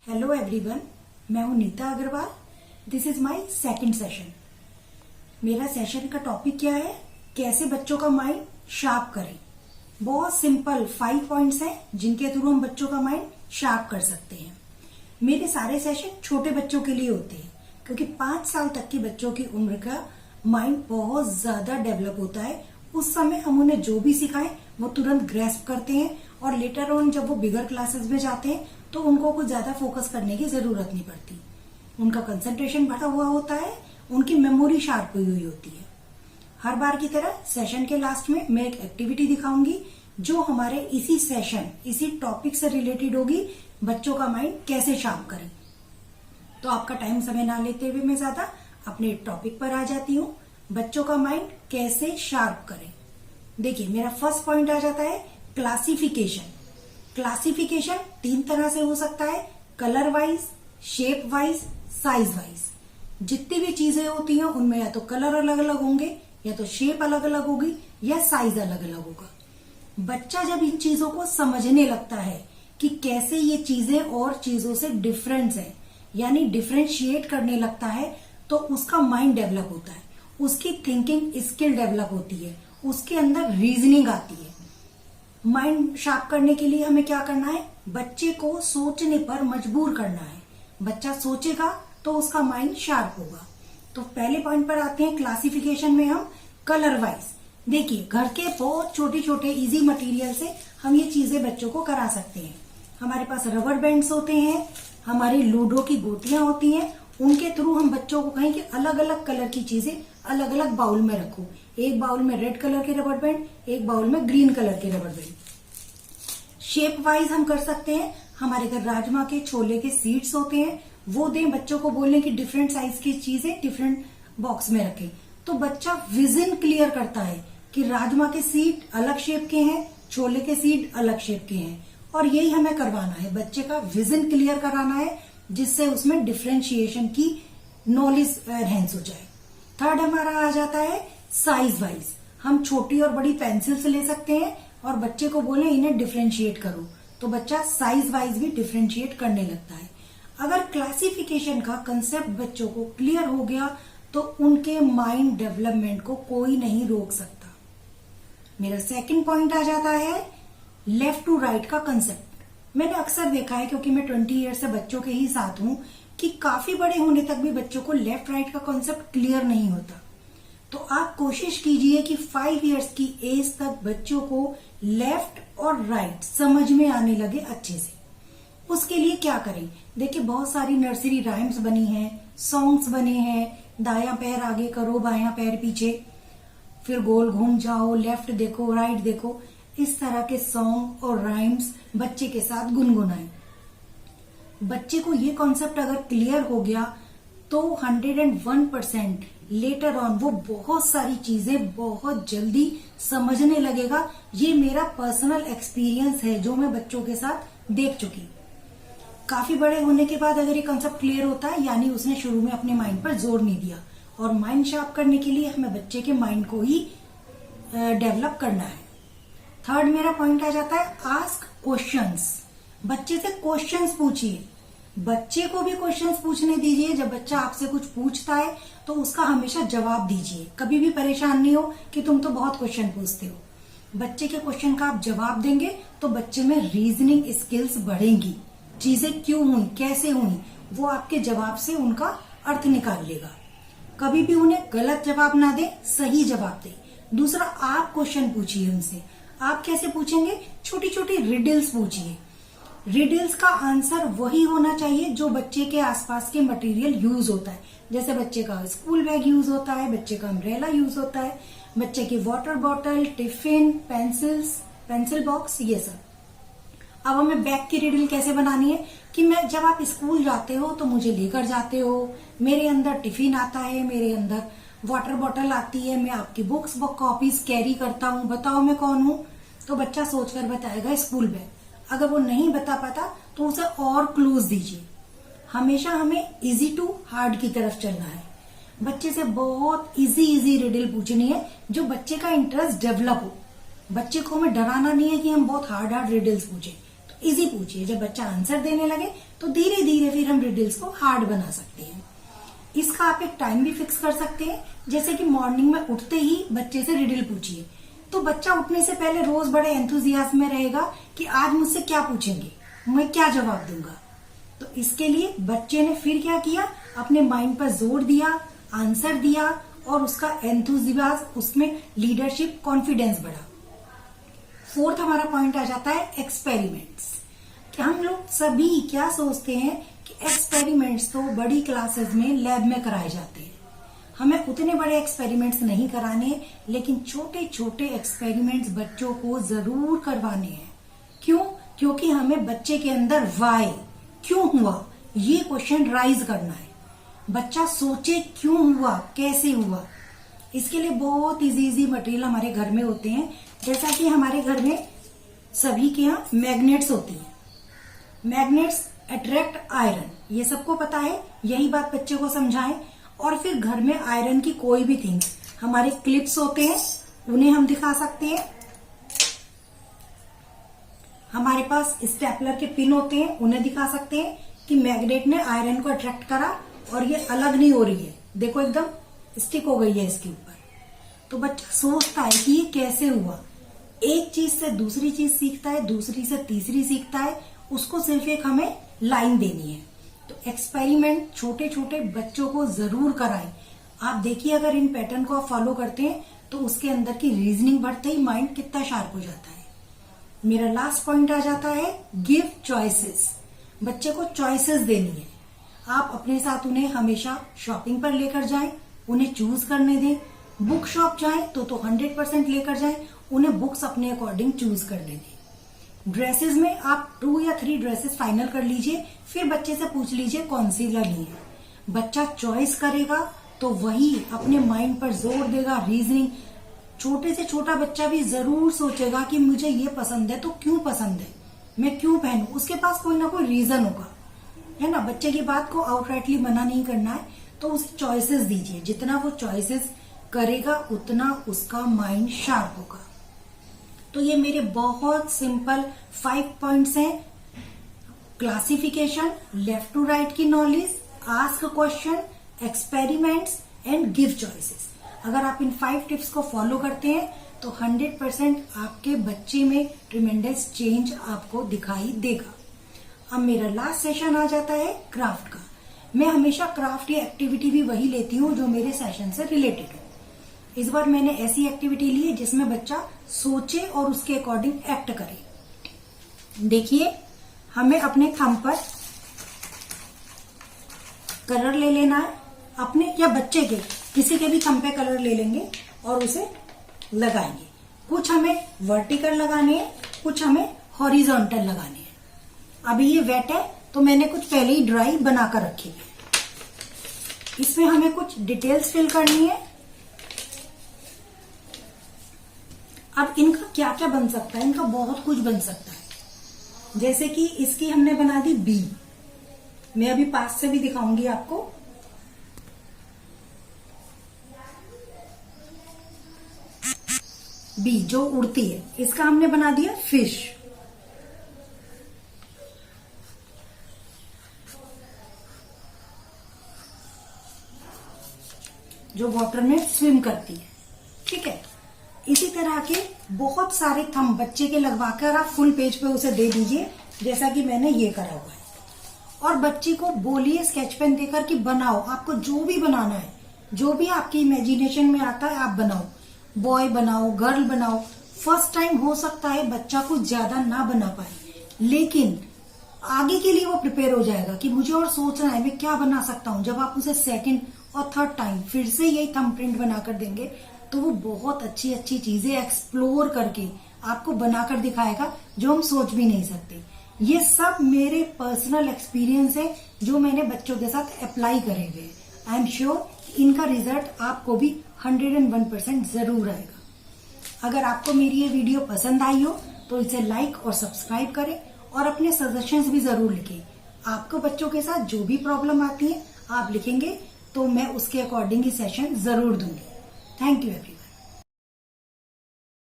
Hello everyone, मैं हूं Neeta Agarwal. This is my second session. मेरा सेशन का टॉपिक क्या है? कैसे बच्चों का माइंड शार्प करें। बहुत सिंपल 5 पॉइंट्स हैं जिनके थ्रू हम बच्चों का माइंड शार्प कर सकते हैं। मेरे सारे सेशन छोटे बच्चों के लिए होते हैं क्योंकि 5 साल तक के बच्चों की उम्र का माइंड बहुत ज्यादा डेवलप होता है। उस समय हम उन्हें जो भी सिखाएं वो तुरंत ग्रेस्प करते हैं और लेटर ऑन जब वो बिगर क्लासेस में जाते हैं तो उनको कुछ ज्यादा फोकस करने की जरूरत नहीं पड़ती। उनका कंसंट्रेशन बढ़ा हुआ होता है, उनकी मेमोरी शार्प हुई हुई होती है। हर बार की तरह सेशन के लास्ट में मैं एक एक्टिविटी दिखाऊंगी जो हमारे इसी सेशन, इसी टॉपिक से रिलेटेड होगी। बच्चों का माइंड कैसे शार्प करें। तो आपका टाइम समय ना लेते हुए मैं ज्यादा अपने टॉपिक पर आ जाती हूँ। बच्चों का माइंड कैसे शार्प करें। देखिए, मेरा फर्स्ट पॉइंट आ जाता है क्लासिफिकेशन। क्लासिफिकेशन 3 तरह से हो सकता है, colour wise, shape wise, size wise. जितनी भी चीजें होती हैं उनमें या तो कलर अलग अलग होंगे, या तो शेप अलग अलग होगी, या साइज अलग अलग होगा। बच्चा जब इन चीजों को समझने लगता है कि कैसे ये चीजें और चीजों से डिफरेंस है, यानी डिफरेंशिएट करने लगता है, तो उसका माइंड डेवलप होता है, उसकी थिंकिंग स्किल डेवलप होती है, उसके अंदर रीजनिंग आती है। माइंड शार्प करने के लिए हमें क्या करना है? बच्चे को सोचने पर मजबूर करना है। बच्चा सोचेगा तो उसका माइंड शार्प होगा। तो पहले पॉइंट पर आते हैं। क्लासिफिकेशन में हम कलर वाइज, देखिए घर के बहुत छोटे छोटे इजी मटेरियल से हम ये चीजें बच्चों को करा सकते हैं। हमारे पास रबर बैंड्स होते हैं, हमारी लूडो की गोटियां होती हैं, उनके थ्रू हम बच्चों को कहें कि अलग अलग कलर की चीजें अलग अलग बाउल में रखो। एक बाउल में रेड कलर के रबर बैंड, एक बाउल में ग्रीन कलर के रबर बैंड। शेप वाइज हम कर सकते हैं। हमारे घर राजमा के, छोले के सीड्स होते हैं, वो दें बच्चों को, बोलने की डिफरेंट साइज की चीजें डिफरेंट बॉक्स में रखें। तो बच्चा विजन क्लियर करता है कि राजमा के सीड अलग शेप के हैं, छोले के सीड अलग शेप के हैं। और यही हमें करवाना है, बच्चे का विजन क्लियर कराना है, जिससे उसमें डिफरेंशिएशन की नॉलेज एनहेंस हो जाए। थर्ड हमारा आ जाता है साइज वाइज। हम छोटी और बड़ी पेंसिल से ले सकते हैं और बच्चे को बोले इन्हें डिफरेंशिएट करो, तो बच्चा साइज वाइज भी डिफरेंशिएट करने लगता है। अगर क्लासिफिकेशन का कंसेप्ट बच्चों को क्लियर हो गया तो उनके माइंड डेवलपमेंट को कोई नहीं रोक सकता। मेरा सेकंड पॉइंट आ जाता है लेफ्ट टू राइट का कंसेप्ट। मैंने अक्सर देखा है, क्योंकि मैं 20 ईयर से बच्चों के ही साथ हूं, कि काफी बड़े होने तक भी बच्चों को लेफ्ट राइट का कॉन्सेप्ट क्लियर नहीं होता। तो आप कोशिश कीजिए कि 5 इयर्स की एज तक बच्चों को लेफ्ट और राइट समझ में आने लगे अच्छे से। उसके लिए क्या करें? देखिए, बहुत सारी नर्सरी राइम्स बनी हैं, सॉन्ग्स बने हैं। दायां पैर आगे करो, बायां पैर पीछे, फिर गोल घूम जाओ, लेफ्ट देखो, राइट देखो। इस तरह के सॉन्ग और राइम्स बच्चे के साथ गुनगुनाएं। बच्चे को ये कॉन्सेप्ट अगर क्लियर हो गया तो 101% लेटर ऑन वो बहुत सारी चीजें बहुत जल्दी समझने लगेगा। ये मेरा पर्सनल एक्सपीरियंस है जो मैं बच्चों के साथ देख चुकी। काफी बड़े होने के बाद अगर ये कॉन्सेप्ट क्लियर होता है, यानी उसने शुरू में अपने माइंड पर जोर नहीं दिया। और माइंड शार्प करने के लिए हमें बच्चे के माइंड को ही डेवलप करना है। थर्ड मेरा पॉइंट आ जाता है आस्क क्वेश्चंस। बच्चे से क्वेश्चंस पूछिए, बच्चे को भी क्वेश्चंस पूछने दीजिए। जब बच्चा आपसे कुछ पूछता है तो उसका हमेशा जवाब दीजिए। कभी भी परेशान नहीं हो कि तुम तो बहुत क्वेश्चन पूछते हो। बच्चे के क्वेश्चन का आप जवाब देंगे तो बच्चे में रीजनिंग स्किल्स बढ़ेंगी। चीजें क्यों हुई, कैसे हुई, वो आपके जवाब से उनका अर्थ निकाल लेगा। कभी भी उन्हें गलत जवाब ना दे, सही जवाब दे। दूसरा, आप क्वेश्चन पूछिए उनसे। आप कैसे पूछेंगे? छोटी छोटी रिडल्स पूछिए। रिडल्स का आंसर वही होना चाहिए जो बच्चे के आसपास के मटेरियल यूज होता है। जैसे बच्चे का स्कूल बैग यूज होता है, बच्चे का अम्ब्रेला यूज होता है, बच्चे की water bottle, tiffin, pencil box, ये सब। अब हमें बैग की रिडल कैसे बनानी है कि मैं जब आप स्कूल जाते हो तो मुझे लेकर जाते हो, मेरे अंदर टिफिन आता है, मेरे अंदर वाटर बॉटल आती है, मैं आपकी बुक्स कॉपीज कैरी करता हूँ, बताओ मैं कौन हूँ? तो बच्चा सोचकर बताएगा स्कूल बैग। अगर वो नहीं बता पाता तो उसे और क्लूज दीजिए। हमेशा हमें इजी टू हार्ड की तरफ चलना है। बच्चे से बहुत इजी रिडल पूछनी है जो बच्चे का इंटरेस्ट डेवलप हो। बच्चे को हमें डराना नहीं है कि हम बहुत हार्ड रिडल्स पूछें। तो इजी पूछिए। जब बच्चा आंसर देने लगे तो धीरे धीरे फिर हम रिडल्स को हार्ड बना सकते हैं। इसका आप एक टाइम भी फिक्स कर सकते हैं, जैसे कि मॉर्निंग में उठते ही बच्चे से रिडल पूछिए, तो बच्चा उठने से पहले रोज बड़े एंथुजियाज्म में रहेगा कि आज मुझसे क्या पूछेंगे, मैं क्या जवाब दूंगा। तो इसके लिए बच्चे ने फिर क्या किया, अपने माइंड पर जोर दिया, आंसर दिया और उसका एंथुजियाज्म, उसमें लीडरशिप, कॉन्फिडेंस बढ़ा। फोर्थ हमारा पॉइंट आ जाता है एक्सपेरिमेंट्स। कि हम लोग सभी क्या सोचते हैं कि एक्सपेरिमेंट्स तो बड़ी क्लासेस में लैब में कराए जाते हैं, हमें उतने बड़े एक्सपेरिमेंट्स नहीं कराने, लेकिन छोटे छोटे एक्सपेरिमेंट्स बच्चों को जरूर करवाने हैं। क्यों? क्योंकि हमें बच्चे के अंदर वाई, क्यों हुआ, ये क्वेश्चन राइज करना है। बच्चा सोचे क्यों हुआ, कैसे हुआ। इसके लिए बहुत इजी मटेरियल हमारे घर में होते हैं, जैसा कि हमारे घर में सभी के यहाँ मैग्नेट्स होती हैं। मैग्नेट्स अट्रैक्ट आयरन, ये सबको पता है, यही बात बच्चे को समझाएं। और फिर घर में आयरन की कोई भी थिंग्स, हमारे क्लिप्स होते हैं, उन्हें हम दिखा सकते हैं। हमारे पास स्टेपलर के पिन होते हैं, उन्हें दिखा सकते हैं कि मैग्नेट ने आयरन को अट्रैक्ट करा और ये अलग नहीं हो रही है, देखो एकदम स्टिक हो गई है इसके ऊपर। तो बच्चा सोचता है कि ये कैसे हुआ। एक चीज से दूसरी चीज सीखता है, दूसरी से तीसरी सीखता है, उसको सिर्फ एक हमें लाइन देनी है। तो एक्सपेरिमेंट छोटे छोटे बच्चों को जरूर कराएं। आप देखिए, अगर इन पैटर्न को आप फॉलो करते हैं तो उसके अंदर की रीजनिंग बढ़ते ही माइंड कितना शार्प हो जाता है। मेरा लास्ट पॉइंट आ जाता है गिव चॉइसेस। बच्चे को चॉइसेस देनी है। आप अपने साथ उन्हें हमेशा शॉपिंग पर लेकर जाएं, उन्हें चूज करने दें। बुक शॉप जाएं तो 100% लेकर जाएं, उन्हें बुक्स अपने अकॉर्डिंग चूज करने दें। ड्रेसेस में आप 2 या 3 ड्रेसेस फाइनल कर लीजिए, फिर बच्चे से पूछ लीजिए कौन सी लेनी है। बच्चा चॉइस करेगा तो वही अपने माइंड पर जोर देगा। रीजनिंग, छोटे से छोटा बच्चा भी जरूर सोचेगा कि मुझे ये पसंद है तो क्यों पसंद है, मैं क्यों पहनूं। उसके पास कोई ना कोई रीजन होगा, है ना। बच्चे की बात को आउटराइटली मना नहीं करना है, तो उसे चॉइसेस दीजिए। जितना वो चॉइसेस करेगा उतना उसका माइंड शार्प होगा। तो ये मेरे बहुत सिंपल 5 पॉइंट्स हैं। क्लासिफिकेशन, लेफ्ट टू राइट की knowledge, ask question, experiments and give choices. अगर आप इन 5 टिप्स को फॉलो करते हैं तो 100% आपके बच्चे में ट्रिमेंडस चेंज आपको दिखाई देगा। अब मेरा लास्ट सेशन आ जाता है क्राफ्ट का। मैं हमेशा क्राफ्ट या एक्टिविटी भी वही लेती हूँ जो मेरे सेशन से रिलेटेड हो। इस बार मैंने ऐसी एक्टिविटी ली है जिसमें बच्चा सोचे और उसके अकॉर्डिंग एक्ट करे। देखिए, हमें अपने थंब पर कलर ले लेना है, अपने या बच्चे के किसी के भी थंब पे कलर ले लेंगे और उसे लगाएंगे। कुछ हमें वर्टिकल लगाने हैं, कुछ हमें हॉरिजॉन्टल लगाने हैं। अभी ये वेट है तो मैंने कुछ पहले ही ड्राई बनाकर रखी है। इसमें हमें कुछ डिटेल्स फिल करनी है। अब इनका क्या क्या बन सकता है, इनका बहुत कुछ बन सकता है। जैसे कि इसकी हमने बना दी बी, मैं अभी पास से भी दिखाऊंगी आपको। बी जो उड़ती है, इसका हमने बना दिया फिश। जो वाटर में स्विम करती है, ठीक है। इसी तरह के बहुत सारे थंब बच्चे के लगवाकर आप फुल पेज पे उसे दे दीजिए, जैसा कि मैंने ये करा हुआ है। और बच्ची को बोलिए स्केच पेन देकर कि बनाओ, आपको जो भी बनाना है, जो भी आपकी इमेजिनेशन में आता है आप बनाओ। बॉय बनाओ, गर्ल बनाओ। फर्स्ट टाइम हो सकता है बच्चा कुछ ज्यादा ना बना पाए, लेकिन आगे के लिए वो प्रिपेयर हो जाएगा कि मुझे और सोचना है मैं क्या बना सकता हूँ। जब आप उसे 2nd और 3rd टाइम फिर से यही थंब प्रिंट बनाकर देंगे तो वो बहुत अच्छी अच्छी चीजें एक्सप्लोर करके आपको बनाकर दिखाएगा जो हम सोच भी नहीं सकते। ये सब मेरे पर्सनल एक्सपीरियंस है जो मैंने बच्चों के साथ अप्लाई करे हुए। आई एम श्योर इनका रिजल्ट आपको भी 101% जरूर आएगा। अगर आपको मेरी ये वीडियो पसंद आई हो तो इसे लाइक और सब्सक्राइब करें और अपने सजेशंस भी जरूर लिखें। आपको बच्चों के साथ जो भी प्रॉब्लम आती है आप लिखेंगे तो मैं उसके अकॉर्डिंग ही सेशन जरूर दूंगी। Thank you everyone.